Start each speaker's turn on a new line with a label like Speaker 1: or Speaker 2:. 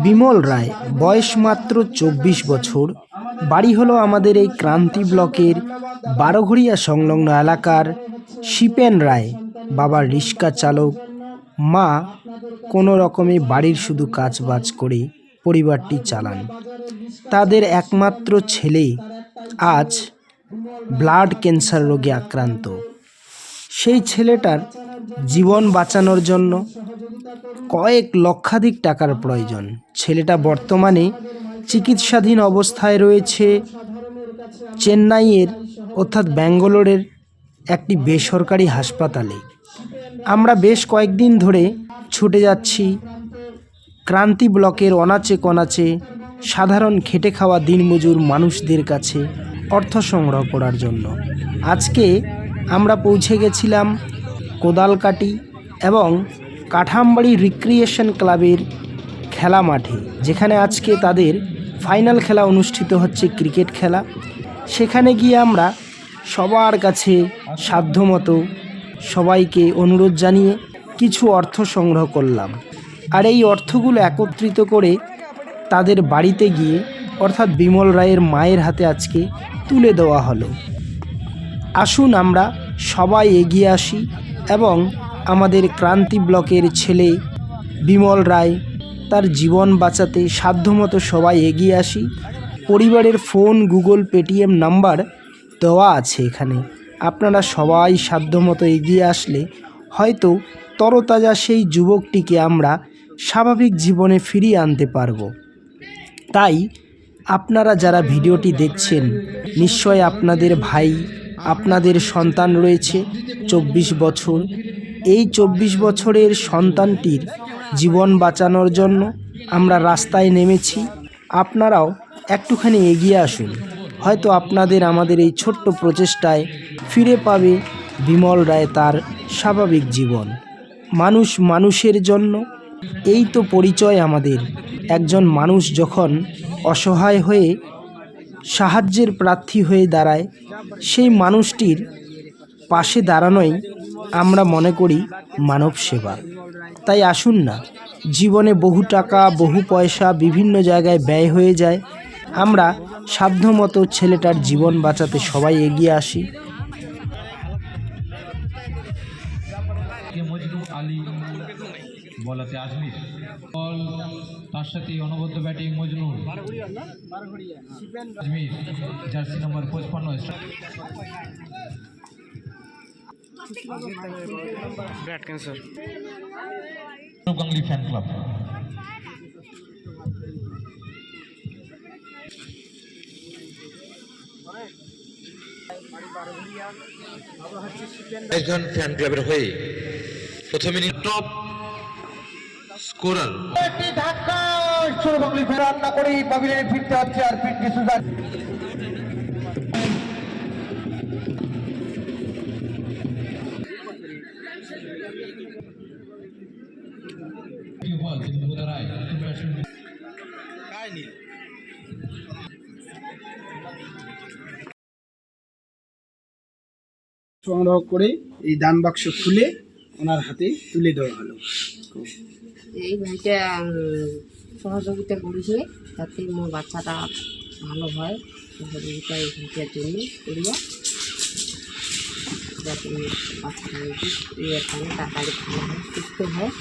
Speaker 1: বিমল রায়, বয়স মাত্র ২৪ বছর। বাড়ি হলো আমাদের এই ক্রান্তি ব্লকের বারোঘড়িয়া সংলগ্ন এলাকার শিপেন রায়। বাবা রিক্সা চালক, মা কোনো রকমে বাড়ির শুধু কাজবাজ করে পরিবারটি চালান। তাদের একমাত্র ছেলে আজ ব্লাড ক্যান্সার রোগে আক্রান্ত। সেই ছেলেটার জীবন বাঁচানোর জন্য কয়েক লক্ষাধিক টাকার প্রয়োজন। ছেলেটা বর্তমানে চিকিৎসাধীন অবস্থায় রয়েছে চেন্নাইয়ের অর্থাৎ ব্যাঙ্গালোরের একটি বেসরকারি হাসপাতালে। আমরা বেশ কয়েকদিন ধরে ছুটে যাচ্ছি ক্রান্তি ব্লকের অনাচে কনাচে সাধারণ খেটে খাওয়া দিনমজুর মানুষদের কাছে অর্থ সংগ্রহ করার জন্য। আজকে আমরা পৌঁছে গেছিলাম কোদালকাটি এবং কাঠামবাড়ি রিক্রিয়েশন ক্লাবের খেলা মাঠে, যেখানে আজকে তাদের ফাইনাল খেলা অনুষ্ঠিত হচ্ছে, ক্রিকেট খেলা। সেখানে গিয়ে আমরা সবার কাছে সাধ্যমতো সবাইকে অনুরোধ জানিয়ে কিছু অর্থ সংগ্রহ করলাম। আর এই অর্থগুলো একত্রিত করে তাদের বাড়িতে গিয়ে অর্থাৎ বিমল রায়ের মায়ের হাতে আজকে তুলে দেওয়া হলো। আসুন আমরা সবাই এগিয়ে আসি এবং আমাদের ক্রান্তি ব্লকের ছেলে বিমল রায় তার জীবন বাঁচাতে সাধ্যমতো সবাই এগিয়ে আসি। পরিবারের ফোন, গুগল, পেটিএম নাম্বার দেওয়া আছে এখানে। আপনারা সবাই সাধ্যমতো এগিয়ে আসলে হয়তো তরতাজা সেই যুবকটিকে আমরা স্বাভাবিক জীবনে ফিরিয়ে আনতে পারব। তাই আপনারা যারা ভিডিওটি দেখছেন, নিশ্চয় আপনাদের ভাই, আপনাদের সন্তান রয়েছে ২৪ বছর। এই ২৪ বছরের সন্তানটির জীবন বাঁচানোর জন্য আমরা রাস্তায় নেমেছি। আপনারাও একটুখানি এগিয়ে আসুন, হয়তো আপনাদের আমাদের এই ছোট্ট প্রচেষ্টায় ফিরে পাবে বিমল রায় তার স্বাভাবিক জীবন। মানুষ মানুষের জন্য, এই তো পরিচয় আমাদের। একজন মানুষ যখন অসহায় হয়ে সাহায্যের প্রার্থী হয়ে দাঁড়ায়, সেই মানুষটির পাশে দাঁড়ানোই আমরা মনে করি মানব সেবা। তাই আসুন না, জীবনে বহু টাকা, বহু পয়সা বিভিন্ন জায়গায় ব্যয় হয়ে যায়, আমরা সাধ্যমতো ছেলেটার জীবন বাঁচাতে সবাই এগিয়ে আসি।
Speaker 2: বলাতে আজমির বল, তার সাথে অনবদ্য ব্যাটিং মজনুর Azmir, jersey number 55
Speaker 3: blood cancer
Speaker 2: Bangali fan club.
Speaker 4: একজন ফ্যান ক্লাবের হয়ে প্রথমে টপ স্কোরার
Speaker 5: ধাক্কা বাঙালি রান্না করে পাবিলের ফিরতে হচ্ছে আর পিন্টি সুজান
Speaker 1: সংগ্রহ করে এই দান বাক্স খুলে ওনার হাতে তুলে দেওয়া হলো।
Speaker 6: এই ভাইটা সহযোগিতা করেছে যাতে মোর বাচ্চাটা ভালো হয়, সহযোগিতা এই ভাইটার জন্য করিয়া যাতে বাচ্চাটা এখানে তাড়াতাড়ি ভালো হয়, সুস্থ হয়।